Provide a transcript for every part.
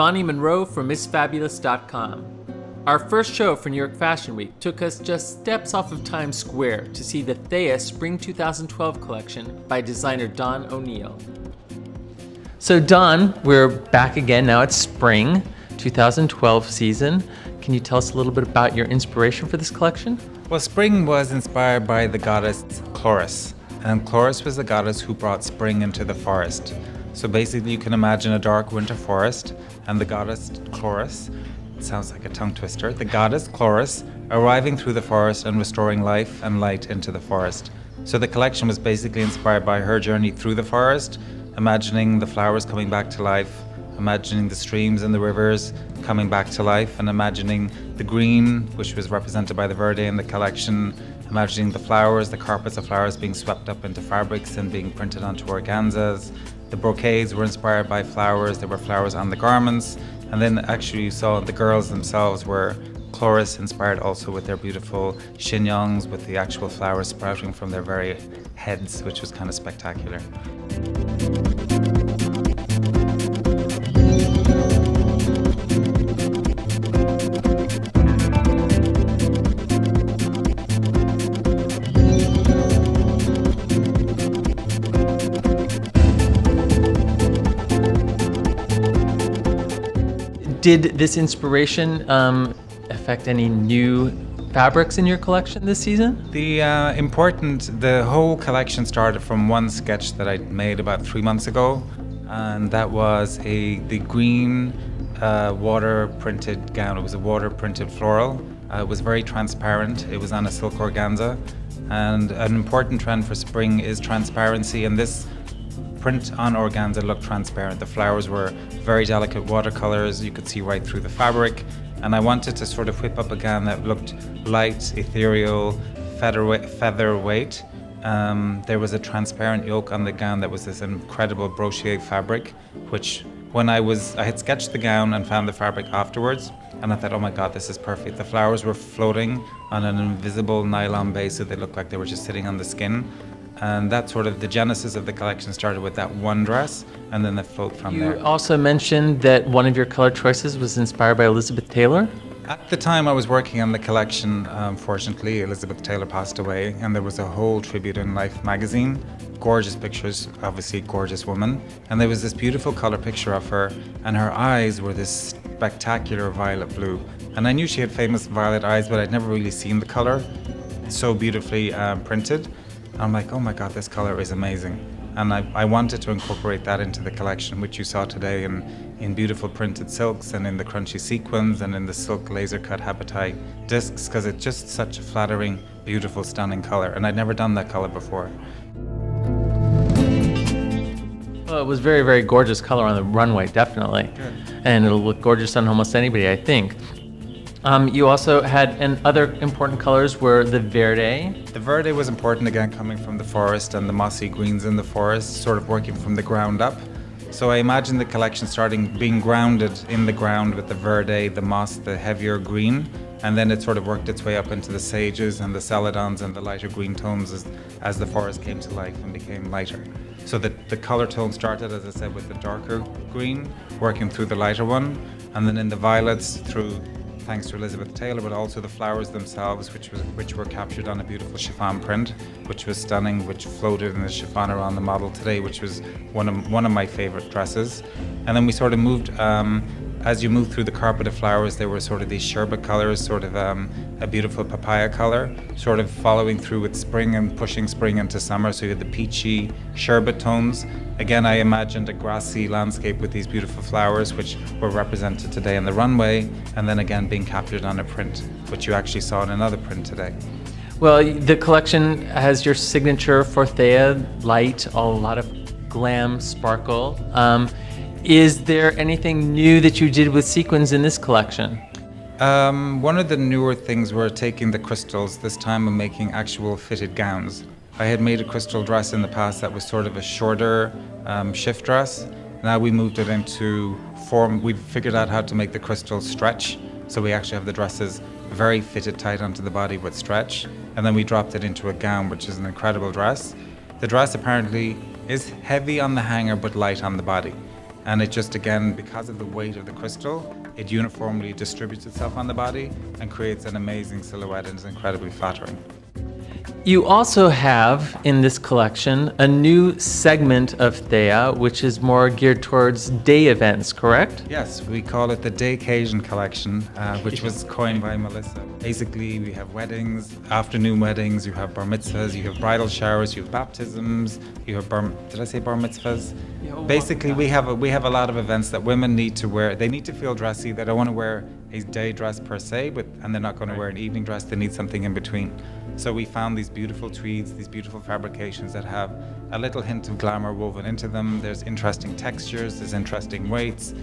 Ivani Monroe from MissFabulous.com. Our first show for New York Fashion Week took us just steps off of Times Square to see the Theia Spring 2012 collection by designer Don O'Neill. So Don, we're back again. Now it's spring 2012 season. Can you tell us a little bit about your inspiration for this collection? Well, spring was inspired by the goddess Chloris. And Chloris was the goddess who brought spring into the forest. So basically you can imagine a dark winter forest and the goddess Chloris, it sounds like a tongue twister, the goddess Chloris arriving through the forest and restoring life and light into the forest. So the collection was basically inspired by her journey through the forest, imagining the flowers coming back to life, imagining the streams and the rivers coming back to life, and imagining the green, which was represented by the Verde in the collection, imagining the flowers, the carpets of flowers being swept up into fabrics and being printed onto organzas. The brocades were inspired by flowers. There were flowers on the garments. And then actually you saw the girls themselves were Chloris inspired also with their beautiful chignons with the actual flowers sprouting from their very heads, which was kind of spectacular. Did this inspiration affect any new fabrics in your collection this season? The whole collection started from one sketch that I made about 3 months ago, and that was the green water printed gown. It was a water printed floral. It was very transparent. It was on a silk organza, and an important trend for spring is transparency, and this print on organza looked transparent. The flowers were very delicate watercolors. You could see right through the fabric. And I wanted to sort of whip up a gown that looked light, ethereal, featherweight. There was a transparent yoke on the gown that was this incredible brochet fabric, which when I had sketched the gown and found the fabric afterwards, and I thought, oh my God, this is perfect. The flowers were floating on an invisible nylon base, so they looked like they were just sitting on the skin. And that sort of the genesis of the collection started with that one dress, and then it flowed from there. You also mentioned that one of your color choices was inspired by Elizabeth Taylor. At the time I was working on the collection, fortunately, Elizabeth Taylor passed away, and there was a whole tribute in Life magazine. Gorgeous pictures, obviously gorgeous woman. And there was this beautiful color picture of her, and her eyes were this spectacular violet blue. And I knew she had famous violet eyes, but I'd never really seen the color so beautifully printed. I'm like, oh my God, this color is amazing. And I wanted to incorporate that into the collection, which you saw today in beautiful printed silks and in the crunchy sequins and in the silk laser cut habitai discs, because it's just such a flattering, beautiful, stunning color. And I'd never done that color before. Well, it was very, very gorgeous color on the runway, definitely. Good. And it'll look gorgeous on almost anybody, I think. You also had, and other important colors were the Verde. The Verde was important, again, coming from the forest and the mossy greens in the forest, sort of working from the ground up. So I imagine the collection being grounded in the ground with the Verde, the moss, the heavier green, and then it sort of worked its way up into the sages and the celadons and the lighter green tones as the forest came to life and became lighter. So the color tone started, as I said, with the darker green, working through the lighter one, and then in the violets through, thanks to Elizabeth Taylor, but also the flowers themselves, which were captured on a beautiful chiffon print, which was stunning, which floated in the chiffon around the model today, which was one of my favorite dresses. And then we sort of moved, as you moved through the carpet of flowers, there were sort of these sherbet colors, sort of a beautiful papaya color, sort of following through with spring and pushing spring into summer. So you had the peachy sherbet tones. Again, I imagined a grassy landscape with these beautiful flowers, which were represented today on the runway, and then again being captured on a print, which you actually saw in another print today. Well, the collection has your signature for Theia, light, a lot of glam, sparkle. Is there anything new that you did with sequins in this collection? One of the newer things were taking the crystals, this time and making actual fitted gowns. I had made a crystal dress in the past that was sort of a shorter shift dress. Now we moved it into form. We figured out how to make the crystals stretch. So we actually have the dresses very fitted tight onto the body with stretch. And then we dropped it into a gown, which is an incredible dress. The dress apparently is heavy on the hanger but light on the body. And it just, again, because of the weight of the crystal, it uniformly distributes itself on the body and creates an amazing silhouette and is incredibly flattering. You also have in this collection a new segment of Theia, which is more geared towards day events, correct? Yes, we call it the Day Cajun collection, which was coined by Melissa. Basically, we have weddings, afternoon weddings, you have bar mitzvahs, you have bridal showers, you have baptisms, you have did I say bar mitzvahs? Basically, we have a lot of events that women need to wear. They need to feel dressy. They don't want to wear a day dress per se, and they're not going to wear an evening dress. They need something in between. So we found these beautiful tweeds, these beautiful fabrications that have a little hint of glamour woven into them. There's interesting textures, there's interesting weights.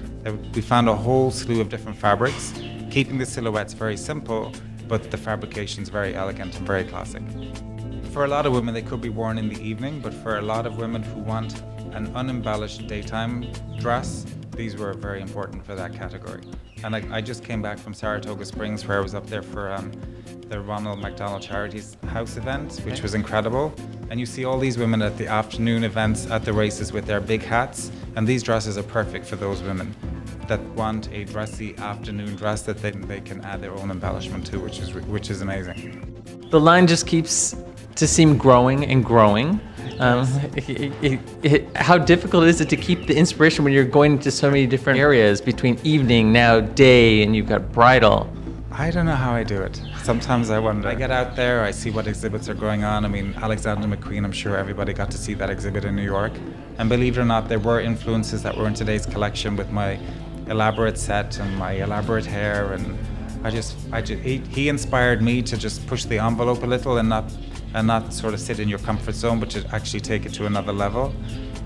We found a whole slew of different fabrics, keeping the silhouettes very simple, but the fabrications very elegant and very classic. For a lot of women, they could be worn in the evening, but for a lot of women who want an unembellished daytime dress, these were very important for that category. And I just came back from Saratoga Springs, where I was up there for the Ronald McDonald Charities House event, which was incredible. And you see all these women at the afternoon events at the races with their big hats, and these dresses are perfect for those women that want a dressy afternoon dress that they can add their own embellishment to, which is amazing. The line just keeps to seem growing and growing. How difficult is it to keep the inspiration when you're going into so many different areas between evening, now day, and you've got bridal? I don't know how I do it. Sometimes I wonder. I get out there, I see what exhibits are going on. I mean, Alexander McQueen, I'm sure everybody got to see that exhibit in New York. And believe it or not, there were influences that were in today's collection with my elaborate set and my elaborate hair. And he inspired me to just push the envelope a little and not sort of sit in your comfort zone, but to actually take it to another level.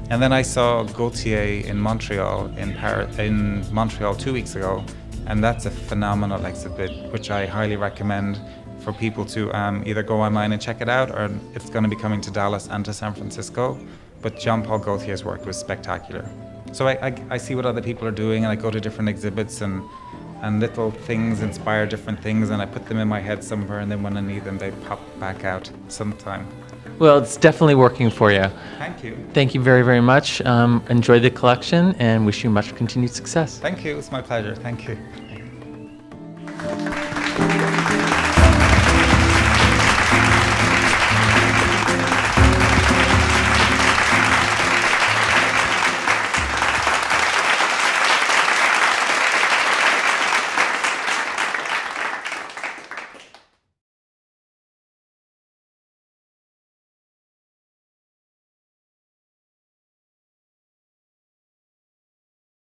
And then I saw Gaultier in Montreal, in Montreal 2 weeks ago, and that's a phenomenal exhibit, which I highly recommend for people to either go online and check it out, or it's going to be coming to Dallas and to San Francisco. But Jean-Paul Gaultier's work was spectacular. So I see what other people are doing, and I go to different exhibits, and little things inspire different things, and I put them in my head somewhere, and then when I need them, they pop back out sometime. Well, it's definitely working for you. Thank you. Thank you very, very much. Enjoy the collection and wish you much continued success. Thank you. It's my pleasure. Thank you.